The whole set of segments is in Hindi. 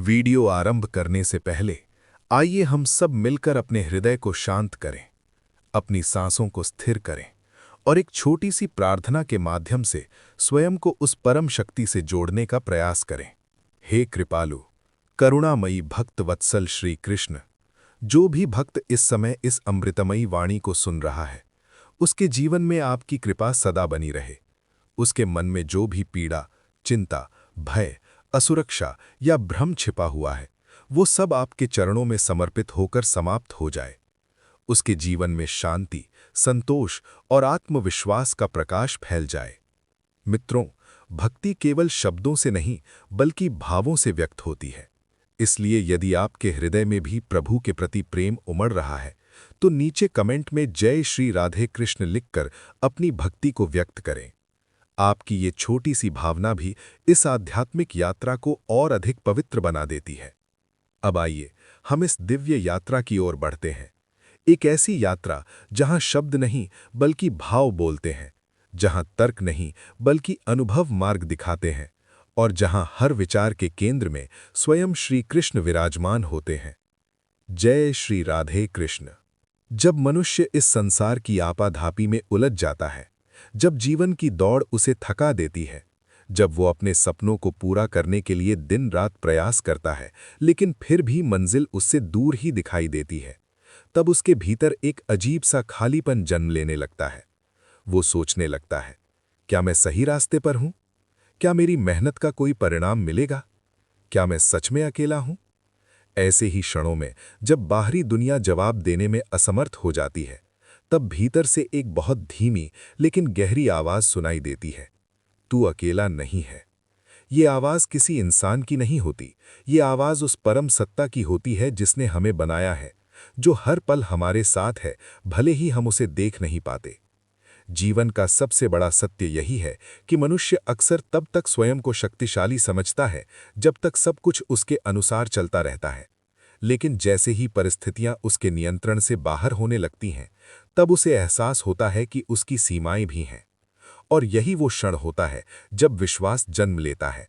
वीडियो आरंभ करने से पहले आइए हम सब मिलकर अपने हृदय को शांत करें, अपनी सांसों को स्थिर करें और एक छोटी सी प्रार्थना के माध्यम से स्वयं को उस परम शक्ति से जोड़ने का प्रयास करें। हे कृपालु, करुणामयी भक्त वत्सल श्री कृष्ण, जो भी भक्त इस समय इस अमृतमयी वाणी को सुन रहा है, उसके जीवन में आपकी कृपा सदा बनी रहे। उसके मन में जो भी पीड़ा, चिंता, भय, असुरक्षा या भ्रम छिपा हुआ है, वो सब आपके चरणों में समर्पित होकर समाप्त हो जाए। उसके जीवन में शांति, संतोष और आत्मविश्वास का प्रकाश फैल जाए। मित्रों, भक्ति केवल शब्दों से नहीं बल्कि भावों से व्यक्त होती है। इसलिए यदि आपके हृदय में भी प्रभु के प्रति प्रेम उमड़ रहा है, तो नीचे कमेंट में जय श्री राधे कृष्ण लिखकर अपनी भक्ति को व्यक्त करें। आपकी ये छोटी सी भावना भी इस आध्यात्मिक यात्रा को और अधिक पवित्र बना देती है। अब आइए हम इस दिव्य यात्रा की ओर बढ़ते हैं। एक ऐसी यात्रा जहां शब्द नहीं बल्कि भाव बोलते हैं, जहां तर्क नहीं बल्कि अनुभव मार्ग दिखाते हैं और जहां हर विचार के केंद्र में स्वयं श्री कृष्ण विराजमान होते हैं। जय श्री राधे कृष्ण। जब मनुष्य इस संसार की आपाधापी में उलझ जाता है, जब जीवन की दौड़ उसे थका देती है, जब वो अपने सपनों को पूरा करने के लिए दिन रात प्रयास करता है लेकिन फिर भी मंजिल उससे दूर ही दिखाई देती है, तब उसके भीतर एक अजीब सा खालीपन जन्म लेने लगता है। वो सोचने लगता है, क्या मैं सही रास्ते पर हूं? क्या मेरी मेहनत का कोई परिणाम मिलेगा? क्या मैं सच में अकेला हूं? ऐसे ही क्षणों में जब बाहरी दुनिया जवाब देने में असमर्थ हो जाती है, तब भीतर से एक बहुत धीमी लेकिन गहरी आवाज सुनाई देती है, तू अकेला नहीं है। ये आवाज किसी इंसान की नहीं होती, ये आवाज उस परम सत्ता की होती है जिसने हमें बनाया है, जो हर पल हमारे साथ है, भले ही हम उसे देख नहीं पाते। जीवन का सबसे बड़ा सत्य यही है कि मनुष्य अक्सर तब तक स्वयं को शक्तिशाली समझता है जब तक सब कुछ उसके अनुसार चलता रहता है, लेकिन जैसे ही परिस्थितियां उसके नियंत्रण से बाहर होने लगती हैं, तब उसे एहसास होता है कि उसकी सीमाएं भी हैं। और यही वो क्षण होता है जब विश्वास जन्म लेता है।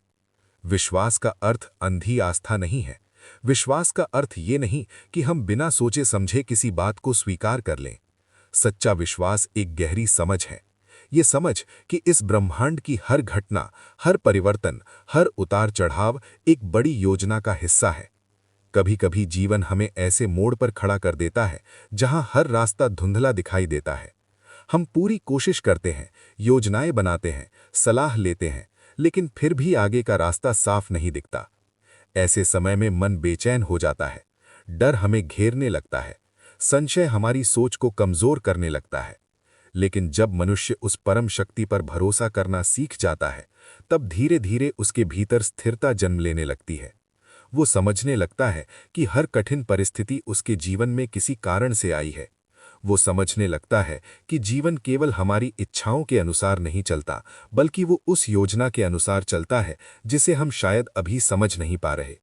विश्वास का अर्थ अंधी आस्था नहीं है। विश्वास का अर्थ ये नहीं कि हम बिना सोचे समझे किसी बात को स्वीकार कर लें। सच्चा विश्वास एक गहरी समझ है। ये समझ कि इस ब्रह्मांड की हर घटना, हर परिवर्तन, हर उतार चढ़ाव एक बड़ी योजना का हिस्सा है। कभी कभी जीवन हमें ऐसे मोड़ पर खड़ा कर देता है जहां हर रास्ता धुंधला दिखाई देता है। हम पूरी कोशिश करते हैं, योजनाएं बनाते हैं, सलाह लेते हैं, लेकिन फिर भी आगे का रास्ता साफ नहीं दिखता। ऐसे समय में मन बेचैन हो जाता है, डर हमें घेरने लगता है, संशय हमारी सोच को कमजोर करने लगता है। लेकिन जब मनुष्य उस परम शक्ति पर भरोसा करना सीख जाता है, तब धीरे धीरे उसके भीतर स्थिरता जन्म लेने लगती है। वो समझने लगता है कि हर कठिन परिस्थिति उसके जीवन में किसी कारण से आई है। वो समझने लगता है कि जीवन केवल हमारी इच्छाओं के अनुसार नहीं चलता, बल्कि वो उस योजना के अनुसार चलता है जिसे हम शायद अभी समझ नहीं पा रहे।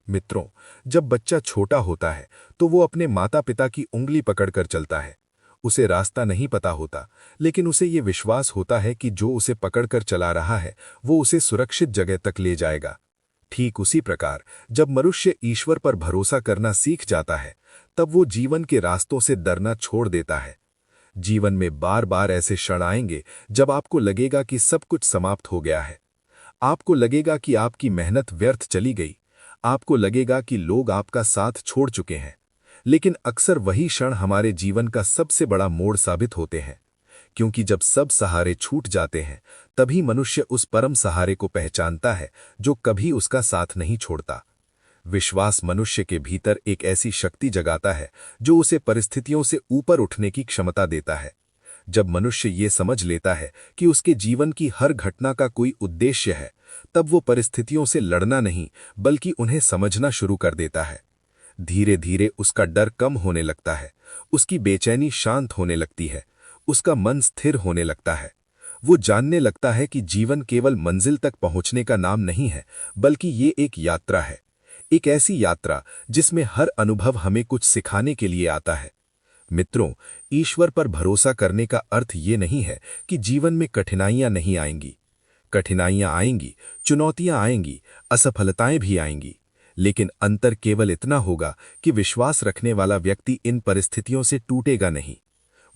मित्रों, जब बच्चा छोटा होता है तो वो अपने माता पिता की उंगली पकड़कर चलता है। उसे रास्ता नहीं पता होता, लेकिन उसे ये विश्वास होता है कि जो उसे पकड़कर चला रहा है वो उसे सुरक्षित जगह तक ले जाएगा। ठीक उसी प्रकार जब मनुष्य ईश्वर पर भरोसा करना सीख जाता है, तब वो जीवन के रास्तों से डरना छोड़ देता है। जीवन में बार बार ऐसे क्षण आएंगे जब आपको लगेगा कि सब कुछ समाप्त हो गया है। आपको लगेगा कि आपकी मेहनत व्यर्थ चली गई। आपको लगेगा कि लोग आपका साथ छोड़ चुके हैं। लेकिन अक्सर वही क्षण हमारे जीवन का सबसे बड़ा मोड़ साबित होते हैं, क्योंकि जब सब सहारे छूट जाते हैं, तभी मनुष्य उस परम सहारे को पहचानता है जो कभी उसका साथ नहीं छोड़ता। विश्वास मनुष्य के भीतर एक ऐसी शक्ति जगाता है जो उसे परिस्थितियों से ऊपर उठने की क्षमता देता है। जब मनुष्य ये समझ लेता है कि उसके जीवन की हर घटना का कोई उद्देश्य है, तब वो परिस्थितियों से लड़ना नहीं बल्कि उन्हें समझना शुरू कर देता है। धीरे धीरे उसका डर कम होने लगता है, उसकी बेचैनी शांत होने लगती है, उसका मन स्थिर होने लगता है। वो जानने लगता है कि जीवन केवल मंजिल तक पहुंचने का नाम नहीं है, बल्कि ये एक यात्रा है। एक ऐसी यात्रा जिसमें हर अनुभव हमें कुछ सिखाने के लिए आता है। मित्रों, ईश्वर पर भरोसा करने का अर्थ ये नहीं है कि जीवन में कठिनाइयां नहीं आएंगी। कठिनाइयां आएंगी, चुनौतियां आएंगी, असफलताएं भी आएंगी, लेकिन अंतर केवल इतना होगा कि विश्वास रखने वाला व्यक्ति इन परिस्थितियों से टूटेगा नहीं।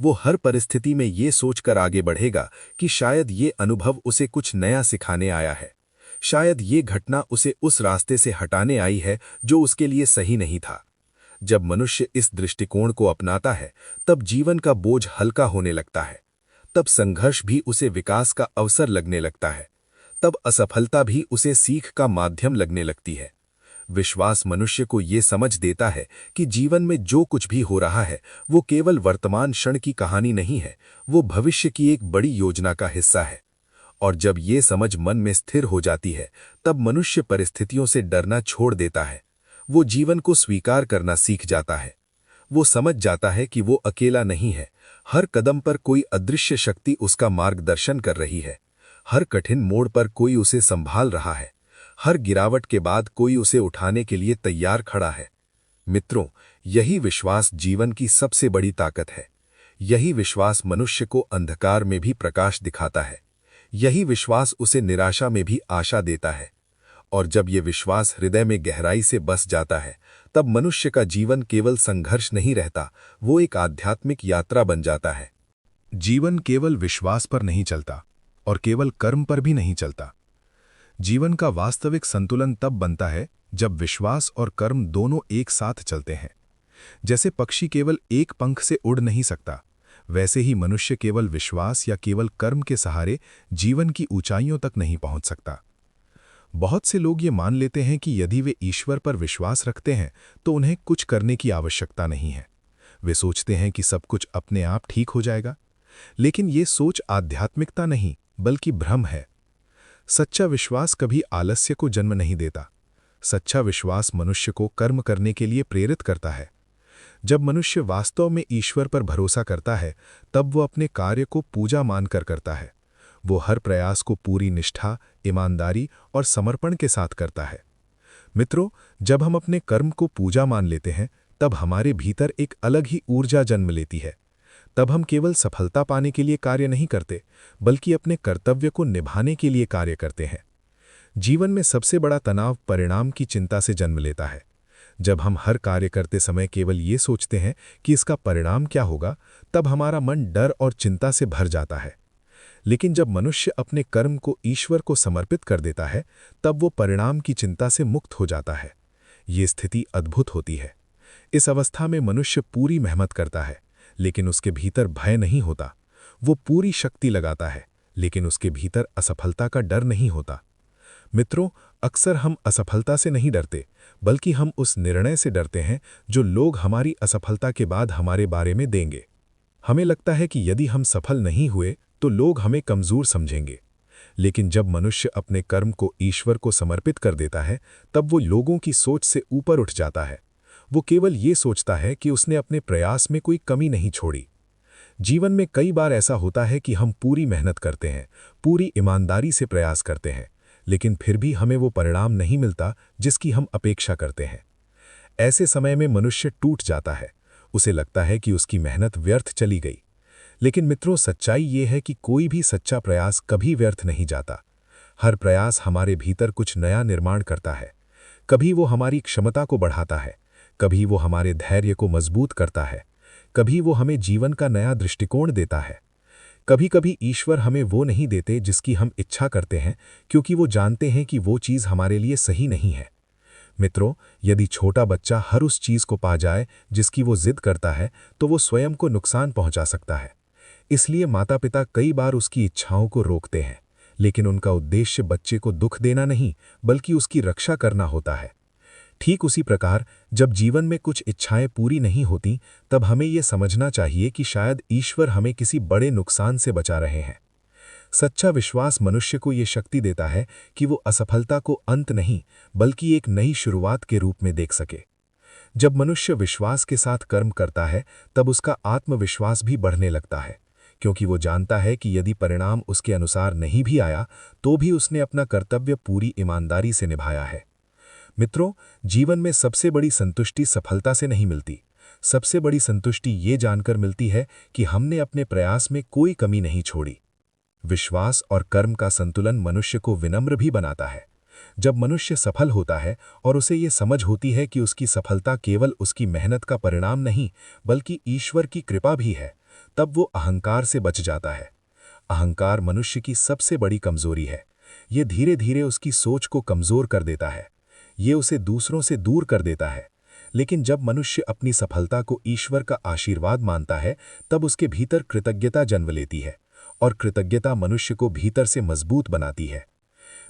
वो हर परिस्थिति में ये सोचकर आगे बढ़ेगा कि शायद ये अनुभव उसे कुछ नया सिखाने आया है, शायद ये घटना उसे उस रास्ते से हटाने आई है जो उसके लिए सही नहीं था। जब मनुष्य इस दृष्टिकोण को अपनाता है, तब जीवन का बोझ हल्का होने लगता है, तब संघर्ष भी उसे विकास का अवसर लगने लगता है, तब असफलता भी उसे सीख का माध्यम लगने लगती है। विश्वास मनुष्य को ये समझ देता है कि जीवन में जो कुछ भी हो रहा है वो केवल वर्तमान क्षण की कहानी नहीं है, वो भविष्य की एक बड़ी योजना का हिस्सा है। और जब ये समझ मन में स्थिर हो जाती है, तब मनुष्य परिस्थितियों से डरना छोड़ देता है। वो जीवन को स्वीकार करना सीख जाता है। वो समझ जाता है कि वो अकेला नहीं है, हर कदम पर कोई अदृश्य शक्ति उसका मार्गदर्शन कर रही है। हर कठिन मोड़ पर कोई उसे संभाल रहा है, हर गिरावट के बाद कोई उसे उठाने के लिए तैयार खड़ा है। मित्रों, यही विश्वास जीवन की सबसे बड़ी ताकत है। यही विश्वास मनुष्य को अंधकार में भी प्रकाश दिखाता है। यही विश्वास उसे निराशा में भी आशा देता है। और जब ये विश्वास हृदय में गहराई से बस जाता है, तब मनुष्य का जीवन केवल संघर्ष नहीं रहता, वो एक आध्यात्मिक यात्रा बन जाता है। जीवन केवल विश्वास पर नहीं चलता और केवल कर्म पर भी नहीं चलता। जीवन का वास्तविक संतुलन तब बनता है जब विश्वास और कर्म दोनों एक साथ चलते हैं। जैसे पक्षी केवल एक पंख से उड़ नहीं सकता, वैसे ही मनुष्य केवल विश्वास या केवल कर्म के सहारे जीवन की ऊंचाइयों तक नहीं पहुंच सकता। बहुत से लोग ये मान लेते हैं कि यदि वे ईश्वर पर विश्वास रखते हैं तो उन्हें कुछ करने की आवश्यकता नहीं है। वे सोचते हैं कि सब कुछ अपने आप ठीक हो जाएगा। लेकिन ये सोच आध्यात्मिकता नहीं, बल्कि भ्रम है। सच्चा विश्वास कभी आलस्य को जन्म नहीं देता। सच्चा विश्वास मनुष्य को कर्म करने के लिए प्रेरित करता है। जब मनुष्य वास्तव में ईश्वर पर भरोसा करता है, तब वो अपने कार्य को पूजा मानकर करता है। वो हर प्रयास को पूरी निष्ठा, ईमानदारी और समर्पण के साथ करता है। मित्रों, जब हम अपने कर्म को पूजा मान लेते हैं, तब हमारे भीतर एक अलग ही ऊर्जा जन्म लेती है। तब हम केवल सफलता पाने के लिए कार्य नहीं करते, बल्कि अपने कर्तव्य को निभाने के लिए कार्य करते हैं। जीवन में सबसे बड़ा तनाव परिणाम की चिंता से जन्म लेता है। जब हम हर कार्य करते समय केवल ये सोचते हैं कि इसका परिणाम क्या होगा, तब हमारा मन डर और चिंता से भर जाता है। लेकिन जब मनुष्य अपने कर्म को ईश्वर को समर्पित कर देता है, तब वो परिणाम की चिंता से मुक्त हो जाता है। ये स्थिति अद्भुत होती है। इस अवस्था में मनुष्य पूरी मेहनत करता है, लेकिन उसके भीतर भय नहीं होता। वो पूरी शक्ति लगाता है, लेकिन उसके भीतर असफलता का डर नहीं होता। मित्रों, अक्सर हम असफलता से नहीं डरते, बल्कि हम उस निर्णय से डरते हैं जो लोग हमारी असफलता के बाद हमारे बारे में देंगे। हमें लगता है कि यदि हम सफल नहीं हुए तो लोग हमें कमजोर समझेंगे। लेकिन जब मनुष्य अपने कर्म को ईश्वर को समर्पित कर देता है, तब वो लोगों की सोच से ऊपर उठ जाता है। वो केवल ये सोचता है कि उसने अपने प्रयास में कोई कमी नहीं छोड़ी। जीवन में कई बार ऐसा होता है कि हम पूरी मेहनत करते हैं, पूरी ईमानदारी से प्रयास करते हैं, लेकिन फिर भी हमें वो परिणाम नहीं मिलता जिसकी हम अपेक्षा करते हैं। ऐसे समय में मनुष्य टूट जाता है। उसे लगता है कि उसकी मेहनत व्यर्थ चली गई। लेकिन मित्रों, सच्चाई ये है कि कोई भी सच्चा प्रयास कभी व्यर्थ नहीं जाता। हर प्रयास हमारे भीतर कुछ नया निर्माण करता है। कभी वो हमारी क्षमता को बढ़ाता है, कभी वो हमारे धैर्य को मजबूत करता है, कभी वो हमें जीवन का नया दृष्टिकोण देता है। कभी कभी ईश्वर हमें वो नहीं देते जिसकी हम इच्छा करते हैं, क्योंकि वो जानते हैं कि वो चीज़ हमारे लिए सही नहीं है। मित्रों, यदि छोटा बच्चा हर उस चीज़ को पा जाए जिसकी वो जिद करता है, तो वो स्वयं को नुकसान पहुंचा सकता है। इसलिए माता पिता कई बार उसकी इच्छाओं को रोकते हैं, लेकिन उनका उद्देश्य बच्चे को दुख देना नहीं, बल्कि उसकी रक्षा करना होता है। ठीक उसी प्रकार, जब जीवन में कुछ इच्छाएं पूरी नहीं होती, तब हमें यह समझना चाहिए कि शायद ईश्वर हमें किसी बड़े नुकसान से बचा रहे हैं। सच्चा विश्वास मनुष्य को ये शक्ति देता है कि वो असफलता को अंत नहीं, बल्कि एक नई शुरुआत के रूप में देख सके। जब मनुष्य विश्वास के साथ कर्म करता है, तब उसका आत्मविश्वास भी बढ़ने लगता है, क्योंकि वो जानता है कि यदि परिणाम उसके अनुसार नहीं भी आया, तो भी उसने अपना कर्तव्य पूरी ईमानदारी से निभाया है। मित्रों, जीवन में सबसे बड़ी संतुष्टि सफलता से नहीं मिलती। सबसे बड़ी संतुष्टि ये जानकर मिलती है कि हमने अपने प्रयास में कोई कमी नहीं छोड़ी। विश्वास और कर्म का संतुलन मनुष्य को विनम्र भी बनाता है। जब मनुष्य सफल होता है और उसे ये समझ होती है कि उसकी सफलता केवल उसकी मेहनत का परिणाम नहीं बल्कि ईश्वर की कृपा भी है, तब वो अहंकार से बच जाता है। अहंकार मनुष्य की सबसे बड़ी कमजोरी है। ये धीरे धीरे उसकी सोच को कमजोर कर देता है। ये उसे दूसरों से दूर कर देता है। लेकिन जब मनुष्य अपनी सफलता को ईश्वर का आशीर्वाद मानता है, तब उसके भीतर कृतज्ञता जन्म लेती है, और कृतज्ञता मनुष्य को भीतर से मजबूत बनाती है।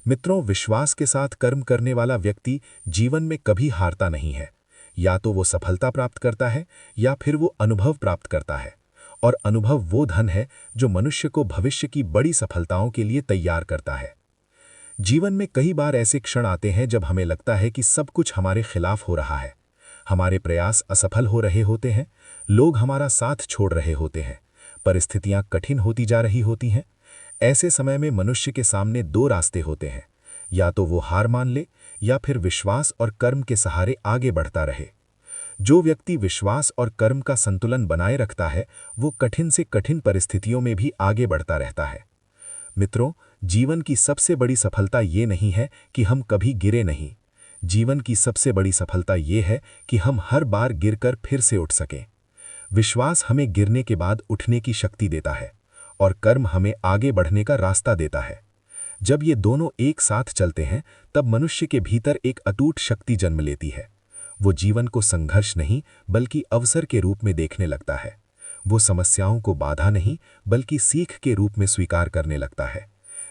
मित्रों, विश्वास के साथ कर्म करने वाला व्यक्ति जीवन में कभी हारता नहीं है। या तो वो सफलता प्राप्त करता है या फिर वो अनुभव प्राप्त करता है। और अनुभव वो धन है जो मनुष्य को भविष्य की बड़ी सफलताओं के लिए तैयार करता है। जीवन में कई बार ऐसे क्षण आते हैं जब हमें लगता है कि सब कुछ हमारे खिलाफ हो रहा है। हमारे प्रयास असफल हो रहे होते हैं, लोग हमारा साथ छोड़ रहे होते हैं, परिस्थितियां कठिन होती जा रही होती हैं। ऐसे समय में मनुष्य के सामने दो रास्ते होते हैं, या तो वो हार मान ले या फिर विश्वास और कर्म के सहारे आगे बढ़ता रहे। जो व्यक्ति विश्वास और कर्म का संतुलन बनाए रखता है, वो कठिन से कठिन परिस्थितियों में भी आगे बढ़ता रहता है। मित्रों, जीवन की सबसे बड़ी सफलता ये नहीं है कि हम कभी गिरे नहीं। जीवन की सबसे बड़ी सफलता ये है कि हम हर बार गिरकर फिर से उठ सकें। विश्वास हमें गिरने के बाद उठने की शक्ति देता है, और कर्म हमें आगे बढ़ने का रास्ता देता है। जब ये दोनों एक साथ चलते हैं, तब मनुष्य के भीतर एक अटूट शक्ति जन्म लेती है। वो जीवन को संघर्ष नहीं बल्कि अवसर के रूप में देखने लगता है। वो समस्याओं को बाधा नहीं बल्कि सीख के रूप में स्वीकार करने लगता है।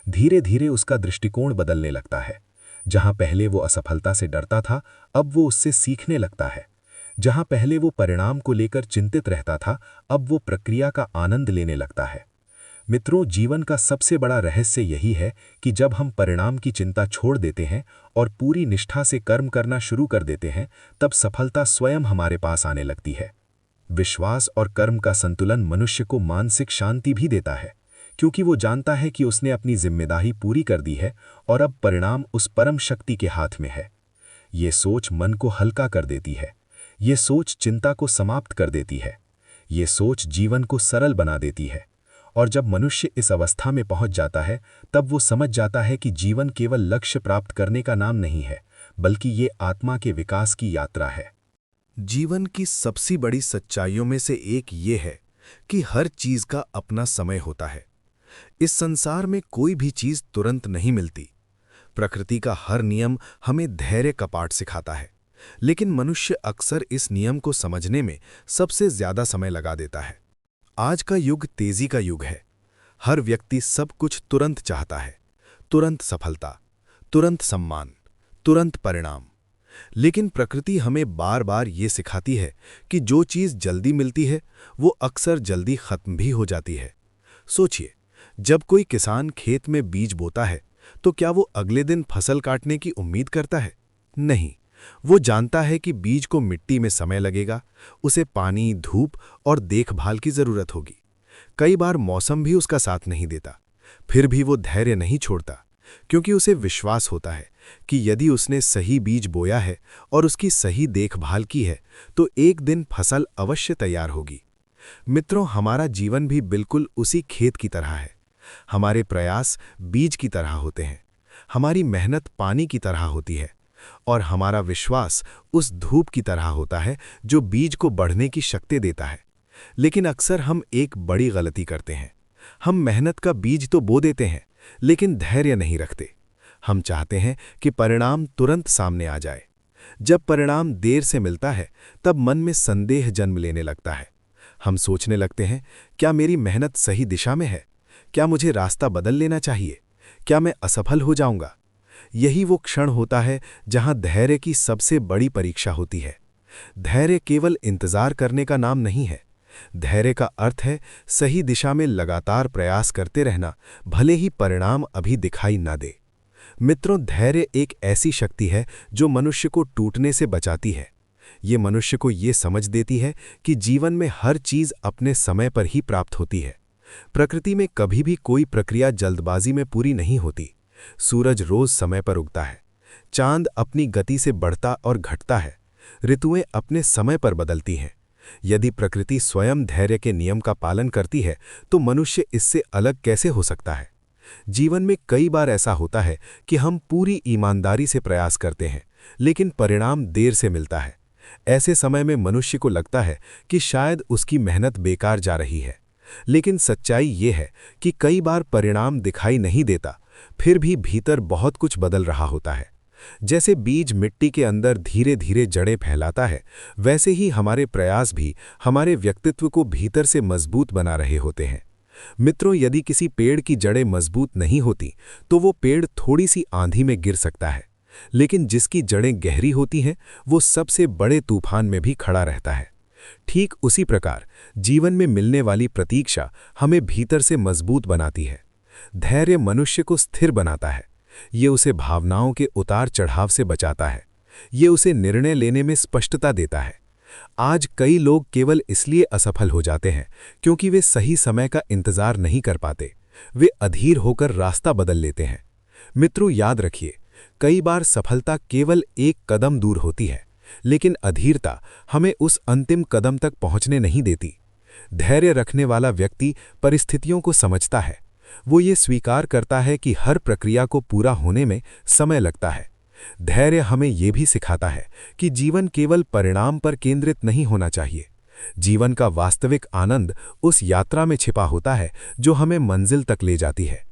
धीरे धीरे उसका दृष्टिकोण बदलने लगता है। जहां पहले वो असफलता से डरता था, अब वो उससे सीखने लगता है। जहां पहले वो परिणाम को लेकर चिंतित रहता था, अब वो प्रक्रिया का आनंद लेने लगता है। मित्रों, जीवन का सबसे बड़ा रहस्य यही है कि जब हम परिणाम की चिंता छोड़ देते हैं और पूरी निष्ठा से कर्म करना शुरू कर देते हैं, तब सफलता स्वयं हमारे पास आने लगती है। विश्वास और कर्म का संतुलन मनुष्य को मानसिक शांति भी देता है, क्योंकि वो जानता है कि उसने अपनी जिम्मेदारी पूरी कर दी है और अब परिणाम उस परम शक्ति के हाथ में है। ये सोच मन को हल्का कर देती है। ये सोच चिंता को समाप्त कर देती है। ये सोच जीवन को सरल बना देती है। और जब मनुष्य इस अवस्था में पहुंच जाता है, तब वो समझ जाता है कि जीवन केवल लक्ष्य प्राप्त करने का नाम नहीं है, बल्कि ये आत्मा के विकास की यात्रा है। जीवन की सबसे बड़ी सच्चाइयों में से एक ये है कि हर चीज का अपना समय होता है। इस संसार में कोई भी चीज तुरंत नहीं मिलती। प्रकृति का हर नियम हमें धैर्य का पाठ सिखाता है, लेकिन मनुष्य अक्सर इस नियम को समझने में सबसे ज्यादा समय लगा देता है। आज का युग तेजी का युग है। हर व्यक्ति सब कुछ तुरंत चाहता है। तुरंत सफलता, तुरंत सम्मान, तुरंत परिणाम। लेकिन प्रकृति हमें बार बार ये सिखाती है कि जो चीज़ जल्दी मिलती है वो अक्सर जल्दी खत्म भी हो जाती है। सोचिए, जब कोई किसान खेत में बीज बोता है तो क्या वो अगले दिन फसल काटने की उम्मीद करता है? नहीं। वो जानता है कि बीज को मिट्टी में समय लगेगा, उसे पानी, धूप और देखभाल की जरूरत होगी। कई बार मौसम भी उसका साथ नहीं देता, फिर भी वो धैर्य नहीं छोड़ता, क्योंकि उसे विश्वास होता है कि यदि उसने सही बीज बोया है और उसकी सही देखभाल की है तो एक दिन फसल अवश्य तैयार होगी। मित्रों, हमारा जीवन भी बिल्कुल उसी खेत की तरह है। हमारे प्रयास बीज की तरह होते हैं, हमारी मेहनत पानी की तरह होती है, और हमारा विश्वास उस धूप की तरह होता है जो बीज को बढ़ने की शक्ति देता है। लेकिन अक्सर हम एक बड़ी गलती करते हैं। हम मेहनत का बीज तो बो देते हैं, लेकिन धैर्य नहीं रखते। हम चाहते हैं कि परिणाम तुरंत सामने आ जाए। जब परिणाम देर से मिलता है, तब मन में संदेह जन्म लेने लगता है। हम सोचने लगते हैं, क्या मेरी मेहनत सही दिशा में है? क्या मुझे रास्ता बदल लेना चाहिए? क्या मैं असफल हो जाऊंगा? यही वो क्षण होता है जहां धैर्य की सबसे बड़ी परीक्षा होती है। धैर्य केवल इंतजार करने का नाम नहीं है। धैर्य का अर्थ है सही दिशा में लगातार प्रयास करते रहना, भले ही परिणाम अभी दिखाई न दे। मित्रों, धैर्य एक ऐसी शक्ति है जो मनुष्य को टूटने से बचाती है। ये मनुष्य को ये समझ देती है कि जीवन में हर चीज अपने समय पर ही प्राप्त होती है। प्रकृति में कभी भी कोई प्रक्रिया जल्दबाजी में पूरी नहीं होती। सूरज रोज समय पर उगता है, चांद अपनी गति से बढ़ता और घटता है, ऋतुएं अपने समय पर बदलती हैं। यदि प्रकृति स्वयं धैर्य के नियम का पालन करती है तो मनुष्य इससे अलग कैसे हो सकता है? जीवन में कई बार ऐसा होता है कि हम पूरी ईमानदारी से प्रयास करते हैं, लेकिन परिणाम देर से मिलता है। ऐसे समय में मनुष्य को लगता है कि शायद उसकी मेहनत बेकार जा रही है। लेकिन सच्चाई ये है कि कई बार परिणाम दिखाई नहीं देता, फिर भी भीतर बहुत कुछ बदल रहा होता है। जैसे बीज मिट्टी के अंदर धीरे धीरे जड़ें फैलाता है, वैसे ही हमारे प्रयास भी हमारे व्यक्तित्व को भीतर से मजबूत बना रहे होते हैं। मित्रों, यदि किसी पेड़ की जड़ें मजबूत नहीं होती तो वो पेड़ थोड़ी सी आंधी में गिर सकता है, लेकिन जिसकी जड़ें गहरी होती हैं वो सबसे बड़े तूफान में भी खड़ा रहता है। ठीक उसी प्रकार जीवन में मिलने वाली प्रतीक्षा हमें भीतर से मजबूत बनाती है। धैर्य मनुष्य को स्थिर बनाता है। ये उसे भावनाओं के उतार चढ़ाव से बचाता है। ये उसे निर्णय लेने में स्पष्टता देता है। आज कई लोग केवल इसलिए असफल हो जाते हैं क्योंकि वे सही समय का इंतजार नहीं कर पाते। वे अधीर होकर रास्ता बदल लेते हैं। मित्रों, याद रखिए, कई बार सफलता केवल एक कदम दूर होती है, लेकिन अधीरता हमें उस अंतिम कदम तक पहुंचने नहीं देती। धैर्य रखने वाला व्यक्ति परिस्थितियों को समझता है। वो ये स्वीकार करता है कि हर प्रक्रिया को पूरा होने में समय लगता है। धैर्य हमें ये भी सिखाता है कि जीवन केवल परिणाम पर केंद्रित नहीं होना चाहिए। जीवन का वास्तविक आनंद उस यात्रा में छिपा होता है जो हमें मंजिल तक ले जाती है।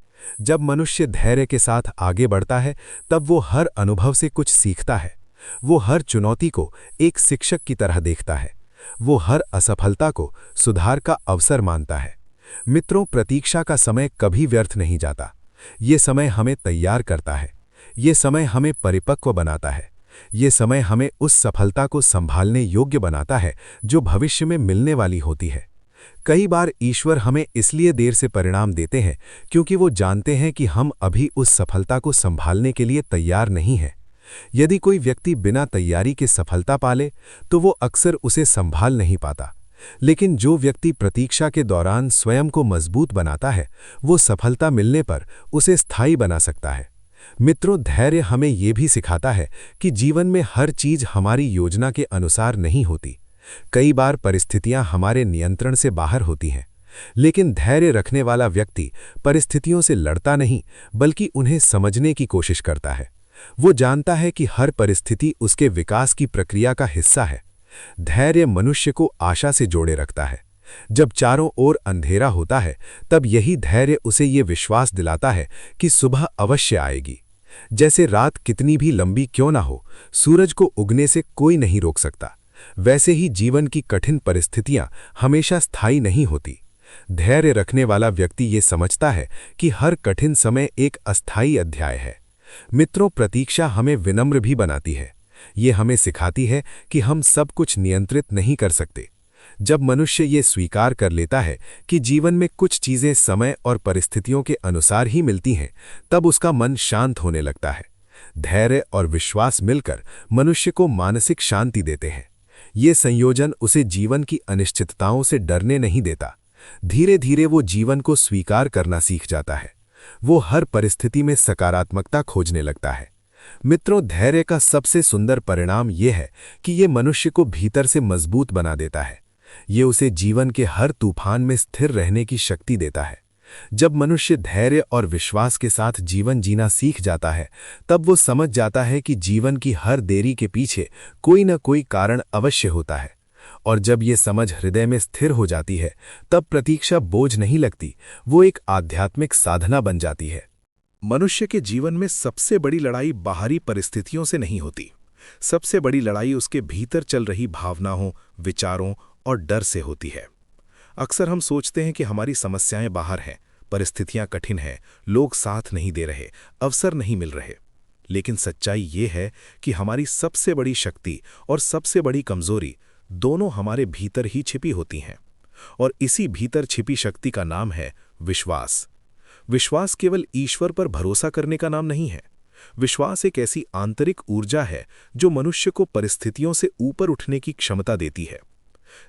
जब मनुष्य धैर्य के साथ आगे बढ़ता है, तब वो हर अनुभव से कुछ सीखता है। वो हर चुनौती को एक शिक्षक की तरह देखता है। वो हर असफलता को सुधार का अवसर मानता है। मित्रों, प्रतीक्षा का समय कभी व्यर्थ नहीं जाता। ये समय हमें तैयार करता है। ये समय हमें परिपक्व बनाता है। ये समय हमें उस सफलता को संभालने योग्य बनाता है जो भविष्य में मिलने वाली होती है। कई बार ईश्वर हमें इसलिए देर से परिणाम देते हैं क्योंकि वो जानते हैं कि हम अभी उस सफलता को संभालने के लिए तैयार नहीं हैं। यदि कोई व्यक्ति बिना तैयारी के सफलता पाले तो वो अक्सर उसे संभाल नहीं पाता, लेकिन जो व्यक्ति प्रतीक्षा के दौरान स्वयं को मजबूत बनाता है, वो सफलता मिलने पर उसे स्थायी बना सकता है। मित्रों, धैर्य हमें ये भी सिखाता है कि जीवन में हर चीज हमारी योजना के अनुसार नहीं होती। कई बार परिस्थितियां हमारे नियंत्रण से बाहर होती हैं, लेकिन धैर्य रखने वाला व्यक्ति परिस्थितियों से लड़ता नहीं, बल्कि उन्हें समझने की कोशिश करता है। वो जानता है कि हर परिस्थिति उसके विकास की प्रक्रिया का हिस्सा है। धैर्य मनुष्य को आशा से जोड़े रखता है। जब चारों ओर अंधेरा होता है, तब यही धैर्य उसे ये विश्वास दिलाता है कि सुबह अवश्य आएगी। जैसे रात कितनी भी लंबी क्यों ना हो, सूरज को उगने से कोई नहीं रोक सकता, वैसे ही जीवन की कठिन परिस्थितियां हमेशा स्थायी नहीं होती। धैर्य रखने वाला व्यक्ति ये समझता है कि हर कठिन समय एक अस्थायी अध्याय है। मित्रों, प्रतीक्षा हमें विनम्र भी बनाती है। ये हमें सिखाती है कि हम सब कुछ नियंत्रित नहीं कर सकते। जब मनुष्य ये स्वीकार कर लेता है कि जीवन में कुछ चीजें समय और परिस्थितियों के अनुसार ही मिलती हैं, तब उसका मन शांत होने लगता है। धैर्य और विश्वास मिलकर मनुष्य को मानसिक शांति देते हैं। ये संयोजन उसे जीवन की अनिश्चितताओं से डरने नहीं देता। धीरे धीरे वो जीवन को स्वीकार करना सीख जाता है। वो हर परिस्थिति में सकारात्मकता खोजने लगता है। मित्रों, धैर्य का सबसे सुंदर परिणाम यह है कि ये मनुष्य को भीतर से मजबूत बना देता है। ये उसे जीवन के हर तूफान में स्थिर रहने की शक्ति देता है। जब मनुष्य धैर्य और विश्वास के साथ जीवन जीना सीख जाता है, तब वो समझ जाता है कि जीवन की हर देरी के पीछे कोई न कोई कारण अवश्य होता है। और जब ये समझ हृदय में स्थिर हो जाती है, तब प्रतीक्षा बोझ नहीं लगती, वो एक आध्यात्मिक साधना बन जाती है। मनुष्य के जीवन में सबसे बड़ी लड़ाई बाहरी परिस्थितियों से नहीं होती। सबसे बड़ी लड़ाई उसके भीतर चल रही भावनाओं, विचारों और डर से होती है। अक्सर हम सोचते हैं कि हमारी समस्याएं बाहर हैं, परिस्थितियां कठिन हैं, लोग साथ नहीं दे रहे, अवसर नहीं मिल रहे। लेकिन सच्चाई ये है कि हमारी सबसे बड़ी शक्ति और सबसे बड़ी कमजोरी दोनों हमारे भीतर ही छिपी होती हैं। और इसी भीतर छिपी शक्ति का नाम है विश्वास। विश्वास केवल ईश्वर पर भरोसा करने का नाम नहीं है। विश्वास एक ऐसी आंतरिक ऊर्जा है जो मनुष्य को परिस्थितियों से ऊपर उठने की क्षमता देती है।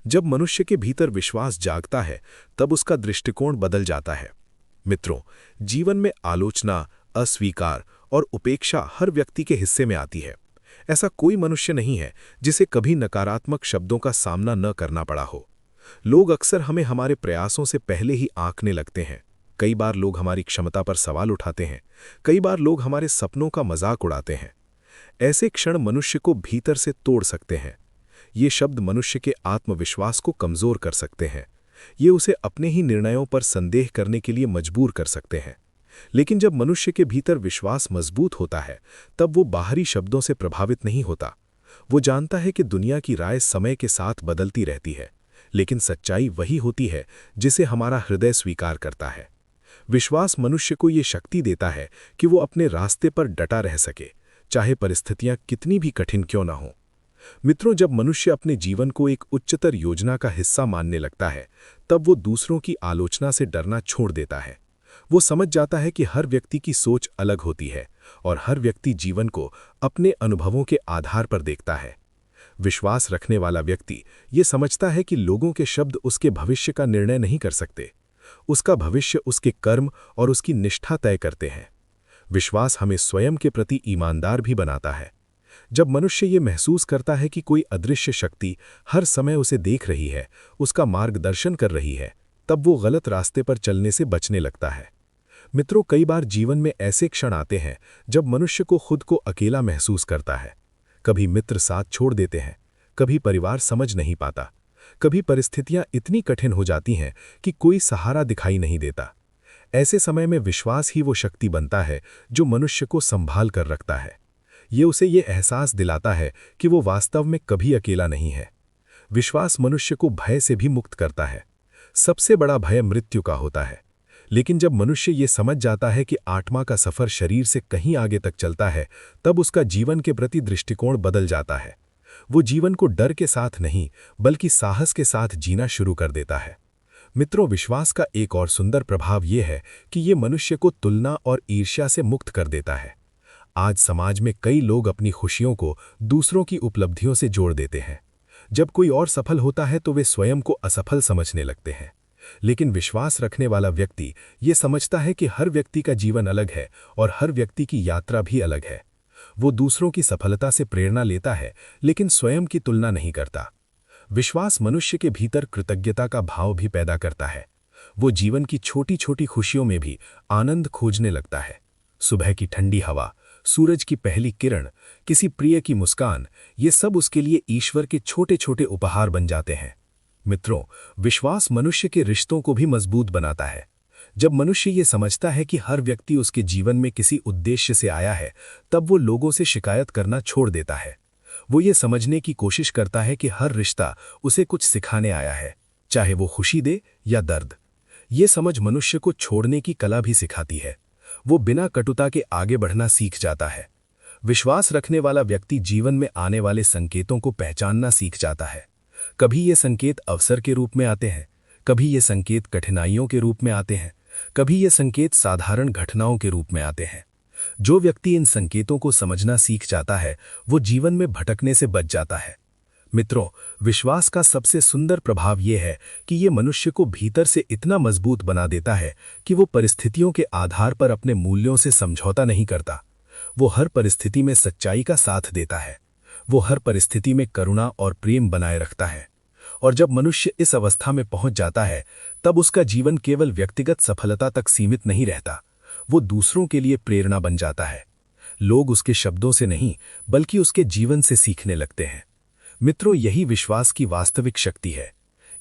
जब मनुष्य के भीतर विश्वास जागता है, तब उसका दृष्टिकोण बदल जाता है। मित्रों, जीवन में आलोचना, अस्वीकार और उपेक्षा हर व्यक्ति के हिस्से में आती है। ऐसा कोई मनुष्य नहीं है जिसे कभी नकारात्मक शब्दों का सामना न करना पड़ा हो। लोग अक्सर हमें हमारे प्रयासों से पहले ही आंकने लगते हैं। कई बार लोग हमारी क्षमता पर सवाल उठाते हैं, कई बार लोग हमारे सपनों का मजाक उड़ाते हैं। ऐसे क्षण मनुष्य को भीतर से तोड़ सकते हैं। ये शब्द मनुष्य के आत्मविश्वास को कमजोर कर सकते हैं। ये उसे अपने ही निर्णयों पर संदेह करने के लिए मजबूर कर सकते हैं। लेकिन जब मनुष्य के भीतर विश्वास मजबूत होता है, तब वो बाहरी शब्दों से प्रभावित नहीं होता। वो जानता है कि दुनिया की राय समय के साथ बदलती रहती है, लेकिन सच्चाई वही होती है जिसे हमारा हृदय स्वीकार करता है। विश्वास मनुष्य को ये शक्ति देता है कि वो अपने रास्ते पर डटा रह सके, चाहे परिस्थितियां कितनी भी कठिन क्यों ना हों। मित्रों, जब मनुष्य अपने जीवन को एक उच्चतर योजना का हिस्सा मानने लगता है, तब वो दूसरों की आलोचना से डरना छोड़ देता है। वो समझ जाता है कि हर व्यक्ति की सोच अलग होती है और हर व्यक्ति जीवन को अपने अनुभवों के आधार पर देखता है। विश्वास रखने वाला व्यक्ति ये समझता है कि लोगों के शब्द उसके भविष्य का निर्णय नहीं कर सकते। उसका भविष्य उसके कर्म और उसकी निष्ठा तय करते हैं। विश्वास हमें स्वयं के प्रति ईमानदार भी बनाता है। जब मनुष्य ये महसूस करता है कि कोई अदृश्य शक्ति हर समय उसे देख रही है, उसका मार्गदर्शन कर रही है, तब वो गलत रास्ते पर चलने से बचने लगता है। मित्रों, कई बार जीवन में ऐसे क्षण आते हैं जब मनुष्य को खुद को अकेला महसूस करता है। कभी मित्र साथ छोड़ देते हैं, कभी परिवार समझ नहीं पाता, कभी परिस्थितियां इतनी कठिन हो जाती हैं कि कोई सहारा दिखाई नहीं देता। ऐसे समय में विश्वास ही वो शक्ति बनता है जो मनुष्य को संभाल कर रखता है। ये उसे ये एहसास दिलाता है कि वो वास्तव में कभी अकेला नहीं है। विश्वास मनुष्य को भय से भी मुक्त करता है। सबसे बड़ा भय मृत्यु का होता है, लेकिन जब मनुष्य ये समझ जाता है कि आत्मा का सफर शरीर से कहीं आगे तक चलता है, तब उसका जीवन के प्रति दृष्टिकोण बदल जाता है। वो जीवन को डर के साथ नहीं, बल्कि साहस के साथ जीना शुरू कर देता है। मित्रों, विश्वास का एक और सुंदर प्रभाव ये है कि ये मनुष्य को तुलना और ईर्ष्या से मुक्त कर देता है। आज समाज में कई लोग अपनी खुशियों को दूसरों की उपलब्धियों से जोड़ देते हैं। जब कोई और सफल होता है तो वे स्वयं को असफल समझने लगते हैं। लेकिन विश्वास रखने वाला व्यक्ति ये समझता है कि हर व्यक्ति का जीवन अलग है और हर व्यक्ति की यात्रा भी अलग है। वो दूसरों की सफलता से प्रेरणा लेता है, लेकिन स्वयं की तुलना नहीं करता। विश्वास मनुष्य के भीतर कृतज्ञता का भाव भी पैदा करता है। वो जीवन की छोटी छोटी खुशियों में भी आनंद खोजने लगता है। सुबह की ठंडी हवा, सूरज की पहली किरण, किसी प्रिय की मुस्कान, ये सब उसके लिए ईश्वर के छोटे छोटे उपहार बन जाते हैं। मित्रों, विश्वास मनुष्य के रिश्तों को भी मजबूत बनाता है। जब मनुष्य ये समझता है कि हर व्यक्ति उसके जीवन में किसी उद्देश्य से आया है, तब वो लोगों से शिकायत करना छोड़ देता है। वो ये समझने की कोशिश करता है कि हर रिश्ता उसे कुछ सिखाने आया है, चाहे वो खुशी दे या दर्द। ये समझ मनुष्य को छोड़ने की कला भी सिखाती है। वो बिना कटुता के आगे बढ़ना सीख जाता है। विश्वास रखने वाला व्यक्ति जीवन में आने वाले संकेतों को पहचानना सीख जाता है। कभी ये संकेत अवसर के रूप में आते हैं, कभी ये संकेत कठिनाइयों के रूप में आते हैं, कभी ये संकेत साधारण घटनाओं के रूप में आते हैं। जो व्यक्ति इन संकेतों को समझना सीख जाता है, वो जीवन में भटकने से बच जाता है। मित्रों, विश्वास का सबसे सुंदर प्रभाव यह है कि ये मनुष्य को भीतर से इतना मजबूत बना देता है कि वो परिस्थितियों के आधार पर अपने मूल्यों से समझौता नहीं करता। वो हर परिस्थिति में सच्चाई का साथ देता है। वो हर परिस्थिति में करुणा और प्रेम बनाए रखता है। और जब मनुष्य इस अवस्था में पहुंच जाता है, तब उसका जीवन केवल व्यक्तिगत सफलता तक सीमित नहीं रहता, वो दूसरों के लिए प्रेरणा बन जाता है। लोग उसके शब्दों से नहीं, बल्कि उसके जीवन से सीखने लगते हैं। मित्रों, यही विश्वास की वास्तविक शक्ति है।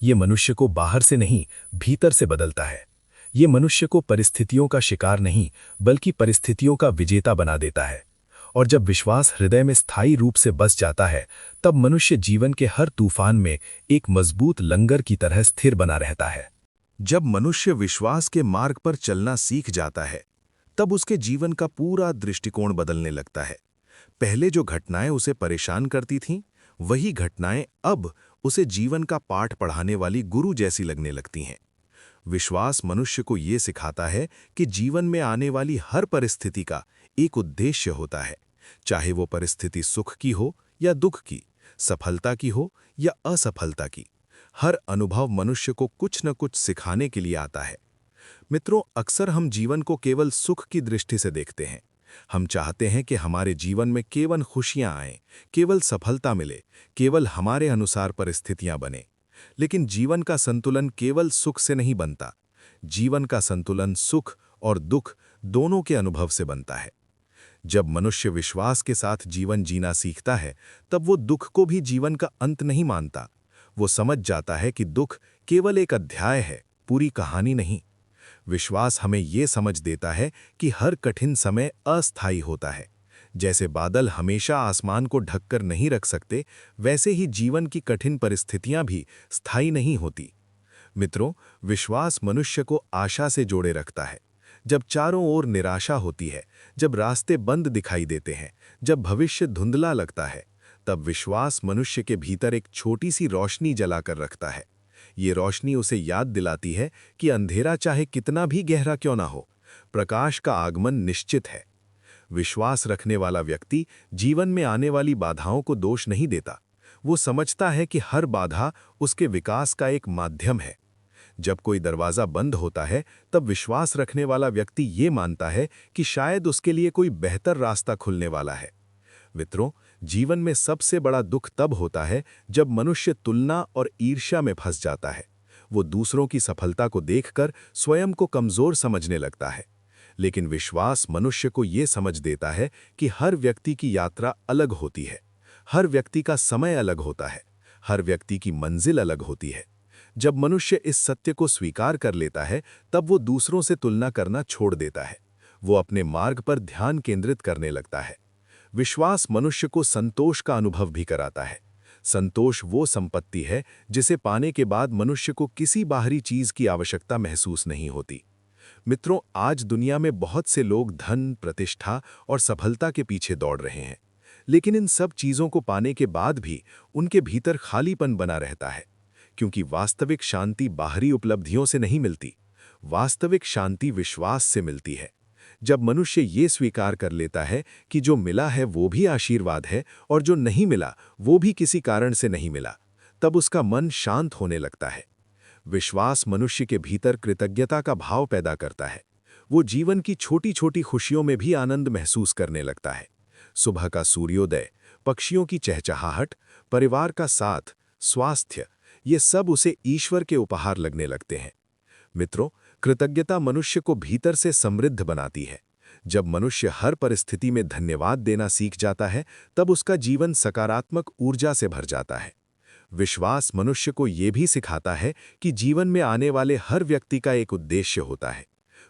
ये मनुष्य को बाहर से नहीं, भीतर से बदलता है। ये मनुष्य को परिस्थितियों का शिकार नहीं, बल्कि परिस्थितियों का विजेता बना देता है। और जब विश्वास हृदय में स्थायी रूप से बस जाता है, तब मनुष्य जीवन के हर तूफान में एक मजबूत लंगर की तरह स्थिर बना रहता है। जब मनुष्य विश्वास के मार्ग पर चलना सीख जाता है, तब उसके जीवन का पूरा दृष्टिकोण बदलने लगता है। पहले जो घटनाएं उसे परेशान करती थीं, वही घटनाएं अब उसे जीवन का पाठ पढ़ाने वाली गुरु जैसी लगने लगती हैं। विश्वास मनुष्य को ये सिखाता है कि जीवन में आने वाली हर परिस्थिति का एक उद्देश्य होता है, चाहे वो परिस्थिति सुख की हो या दुख की, सफलता की हो या असफलता की। हर अनुभव मनुष्य को कुछ न कुछ सिखाने के लिए आता है। मित्रों, अक्सर हम जीवन को केवल सुख की दृष्टि से देखते हैं। हम चाहते हैं कि हमारे जीवन में केवल खुशियां आएं, केवल सफलता मिले, केवल हमारे अनुसार परिस्थितियां बने। लेकिन जीवन का संतुलन केवल सुख से नहीं बनता। जीवन का संतुलन सुख और दुख दोनों के अनुभव से बनता है। जब मनुष्य विश्वास के साथ जीवन जीना सीखता है, तब वो दुख को भी जीवन का अंत नहीं मानता। वो समझ जाता है कि दुख केवल एक अध्याय है, पूरी कहानी नहीं। विश्वास हमें ये समझ देता है कि हर कठिन समय अस्थायी होता है। जैसे बादल हमेशा आसमान को ढककर नहीं रख सकते, वैसे ही जीवन की कठिन परिस्थितियां भी स्थायी नहीं होती। मित्रों, विश्वास मनुष्य को आशा से जोड़े रखता है। जब चारों ओर निराशा होती है, जब रास्ते बंद दिखाई देते हैं, जब भविष्य धुंधला लगता है, तब विश्वास मनुष्य के भीतर एक छोटी सी रोशनी जलाकर रखता है। ये रोशनी उसे याद दिलाती है कि अंधेरा चाहे कितना भी गहरा क्यों ना हो, प्रकाश का आगमन निश्चित है। विश्वास रखने वाला व्यक्ति जीवन में आने वाली बाधाओं को दोष नहीं देता। वो समझता है कि हर बाधा उसके विकास का एक माध्यम है। जब कोई दरवाज़ा बंद होता है, तब विश्वास रखने वाला व्यक्ति ये मानता है कि शायद उसके लिए कोई बेहतर रास्ता खुलने वाला है। मित्रों, जीवन में सबसे बड़ा दुख तब होता है जब मनुष्य तुलना और ईर्ष्या में फंस जाता है। वो दूसरों की सफलता को देखकर स्वयं को कमज़ोर समझने लगता है। लेकिन विश्वास मनुष्य को ये समझ देता है कि हर व्यक्ति की यात्रा अलग होती है, हर व्यक्ति का समय अलग होता है, हर व्यक्ति की मंजिल अलग होती है। जब मनुष्य इस सत्य को स्वीकार कर लेता है, तब वो दूसरों से तुलना करना छोड़ देता है। वो अपने मार्ग पर ध्यान केंद्रित करने लगता है। विश्वास मनुष्य को संतोष का अनुभव भी कराता है। संतोष वो संपत्ति है जिसे पाने के बाद मनुष्य को किसी बाहरी चीज की आवश्यकता महसूस नहीं होती। मित्रों, आज दुनिया में बहुत से लोग धन, प्रतिष्ठा और सफलता के पीछे दौड़ रहे हैं, लेकिन इन सब चीजों को पाने के बाद भी उनके भीतर खालीपन बना रहता है, क्योंकि वास्तविक शांति बाहरी उपलब्धियों से नहीं मिलती। वास्तविक शांति विश्वास से मिलती है। जब मनुष्य ये स्वीकार कर लेता है कि जो मिला है वो भी आशीर्वाद है और जो नहीं मिला वो भी किसी कारण से नहीं मिला, तब उसका मन शांत होने लगता है। विश्वास मनुष्य के भीतर कृतज्ञता का भाव पैदा करता है। वो जीवन की छोटी छोटी खुशियों में भी आनंद महसूस करने लगता है। सुबह का सूर्योदय, पक्षियों की चहचहाहट, परिवार का साथ, स्वास्थ्य, ये सब उसे ईश्वर के उपहार लगने लगते हैं। मित्रों, कृतज्ञता मनुष्य को भीतर से समृद्ध बनाती है। जब मनुष्य हर परिस्थिति में धन्यवाद देना सीख जाता है, तब उसका जीवन सकारात्मक ऊर्जा से भर जाता है। विश्वास मनुष्य को ये भी सिखाता है कि जीवन में आने वाले हर व्यक्ति का एक उद्देश्य होता है।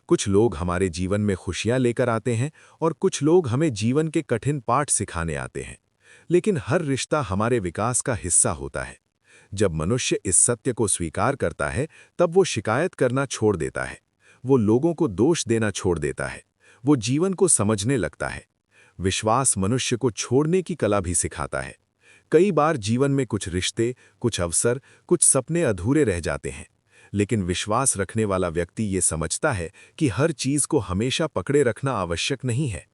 कुछ लोग हमारे जीवन में खुशियां लेकर आते हैं और कुछ लोग हमें जीवन के कठिन पाठ सिखाने आते हैं, लेकिन हर रिश्ता हमारे विकास का हिस्सा होता है। जब मनुष्य इस सत्य को स्वीकार करता है, तब वो शिकायत करना छोड़ देता है, वो लोगों को दोष देना छोड़ देता है, वो जीवन को समझने लगता है। विश्वास मनुष्य को छोड़ने की कला भी सिखाता है। कई बार जीवन में कुछ रिश्ते, कुछ अवसर, कुछ सपने अधूरे रह जाते हैं, लेकिन विश्वास रखने वाला व्यक्ति ये समझता है कि हर चीज को हमेशा पकड़े रखना आवश्यक नहीं है।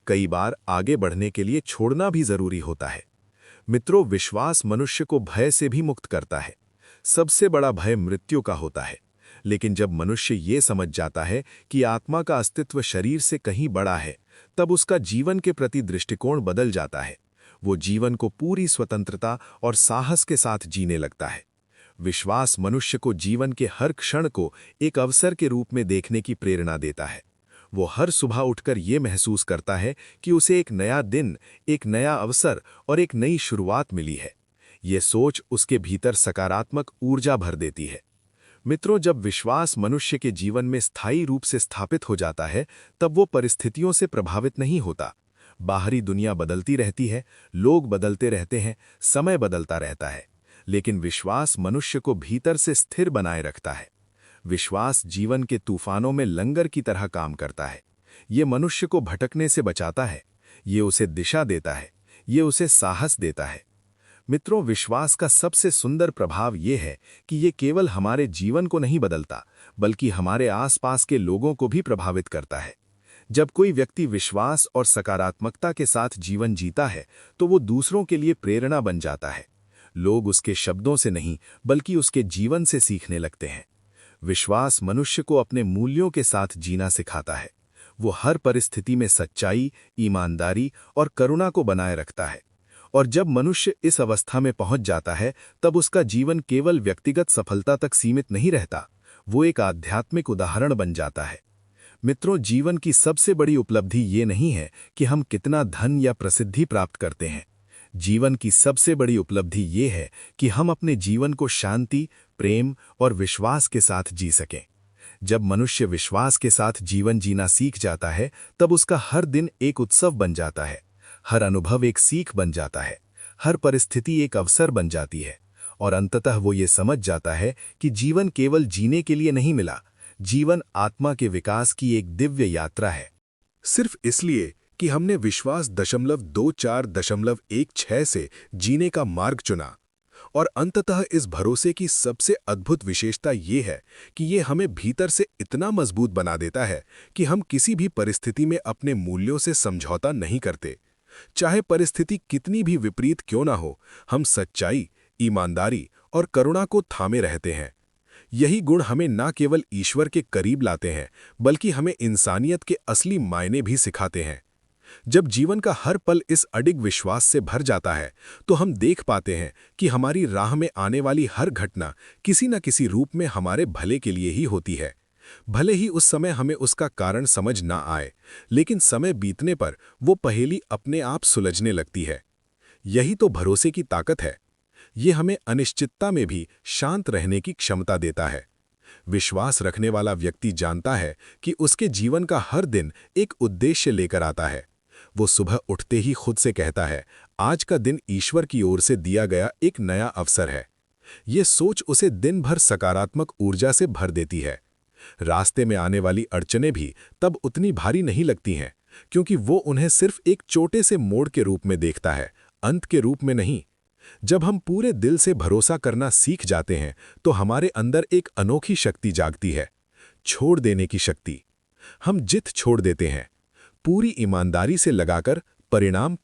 कई बार आगे बढ़ने के लिए छोड़ना भी जरूरी होता है। मित्रों, विश्वास मनुष्य को भय से भी मुक्त करता है। सबसे बड़ा भय मृत्यु का होता है, लेकिन जब मनुष्य ये समझ जाता है कि आत्मा का अस्तित्व शरीर से कहीं बड़ा है, तब उसका जीवन के प्रति दृष्टिकोण बदल जाता है। वो जीवन को पूरी स्वतंत्रता और साहस के साथ जीने लगता है। विश्वास मनुष्य को जीवन के हर क्षण को एक अवसर के रूप में देखने की प्रेरणा देता है। वो हर सुबह उठकर ये महसूस करता है कि उसे एक नया दिन, एक नया अवसर और एक नई शुरुआत मिली है। ये सोच उसके भीतर सकारात्मक ऊर्जा भर देती है। मित्रों, जब विश्वास मनुष्य के जीवन में स्थायी रूप से स्थापित हो जाता है, तब वो परिस्थितियों से प्रभावित नहीं होता। बाहरी दुनिया बदलती रहती है, लोग बदलते रहते हैं, समय बदलता रहता है, लेकिन विश्वास मनुष्य को भीतर से स्थिर बनाए रखता है। विश्वास जीवन के तूफानों में लंगर की तरह काम करता है। ये मनुष्य को भटकने से बचाता है, ये उसे दिशा देता है, ये उसे साहस देता है। मित्रों, विश्वास का सबसे सुंदर प्रभाव ये है कि ये केवल हमारे जीवन को नहीं बदलता, बल्कि हमारे आसपास के लोगों को भी प्रभावित करता है। जब कोई व्यक्ति विश्वास और सकारात्मकता के साथ जीवन जीता है, तो वो दूसरों के लिए प्रेरणा बन जाता है। लोग उसके शब्दों से नहीं, बल्कि उसके जीवन से सीखने लगते हैं। विश्वास मनुष्य को अपने मूल्यों के साथ जीना सिखाता है। वो हर परिस्थिति में सच्चाई, ईमानदारी और करुणा को बनाए रखता है। और जब मनुष्य इस अवस्था में पहुंच जाता है, तब उसका जीवन केवल व्यक्तिगत सफलता तक सीमित नहीं रहता, वो एक आध्यात्मिक उदाहरण बन जाता है। मित्रों, जीवन की सबसे बड़ी उपलब्धि ये नहीं है कि हम कितना धन या प्रसिद्धि प्राप्त करते हैं। जीवन की सबसे बड़ी उपलब्धि ये है कि हम अपने जीवन को शांति, प्रेम और विश्वास के साथ जी सकें। जब मनुष्य विश्वास के साथ जीवन जीना सीख जाता है, तब उसका हर दिन एक उत्सव बन जाता है, हर अनुभव एक सीख बन जाता है, हर परिस्थिति एक अवसर बन जाती है, और अंततः वो ये समझ जाता है कि जीवन केवल जीने के लिए नहीं मिला, जीवन आत्मा के विकास की एक दिव्य यात्रा है। सिर्फ इसलिए कि हमने विश्वास 0.24.16 से जीने का मार्ग चुना। और अंततः इस भरोसे की सबसे अद्भुत विशेषता ये है कि ये हमें भीतर से इतना मजबूत बना देता है कि हम किसी भी परिस्थिति में अपने मूल्यों से समझौता नहीं करते। चाहे परिस्थिति कितनी भी विपरीत क्यों ना हो, हम सच्चाई, ईमानदारी और करुणा को थामे रहते हैं। यही गुण हमें न केवल ईश्वर के करीब लाते हैं, बल्कि हमें इंसानियत के असली मायने भी सिखाते हैं। जब जीवन का हर पल इस अडिग विश्वास से भर जाता है, तो हम देख पाते हैं कि हमारी राह में आने वाली हर घटना किसी न किसी रूप में हमारे भले के लिए ही होती है। भले ही उस समय हमें उसका कारण समझ ना आए, लेकिन समय बीतने पर वो पहेली अपने आप सुलझने लगती है। यही तो भरोसे की ताकत है। ये हमें अनिश्चितता में भी शांत रहने की क्षमता देता है। विश्वास रखने वाला व्यक्ति जानता है कि उसके जीवन का हर दिन एक उद्देश्य लेकर आता है। वो सुबह उठते ही खुद से कहता है, आज का दिन ईश्वर की ओर से दिया गया एक नया अवसर है। ये सोच उसे दिन भर सकारात्मक ऊर्जा से भर देती है। रास्ते में आने वाली अड़चनें भी तब उतनी भारी नहीं लगती हैं, क्योंकि वो उन्हें सिर्फ एक छोटे से मोड़ के रूप में देखता है, अंत के रूप में नहीं। जब हम पूरे दिल से भरोसा करना सीख जाते हैं, तो हमारे अंदर एक अनोखी शक्ति जागती है, छोड़ देने की शक्ति। हम जिद छोड़ देते हैं, पूरी ईमानदारी से लगाकर परिणाम।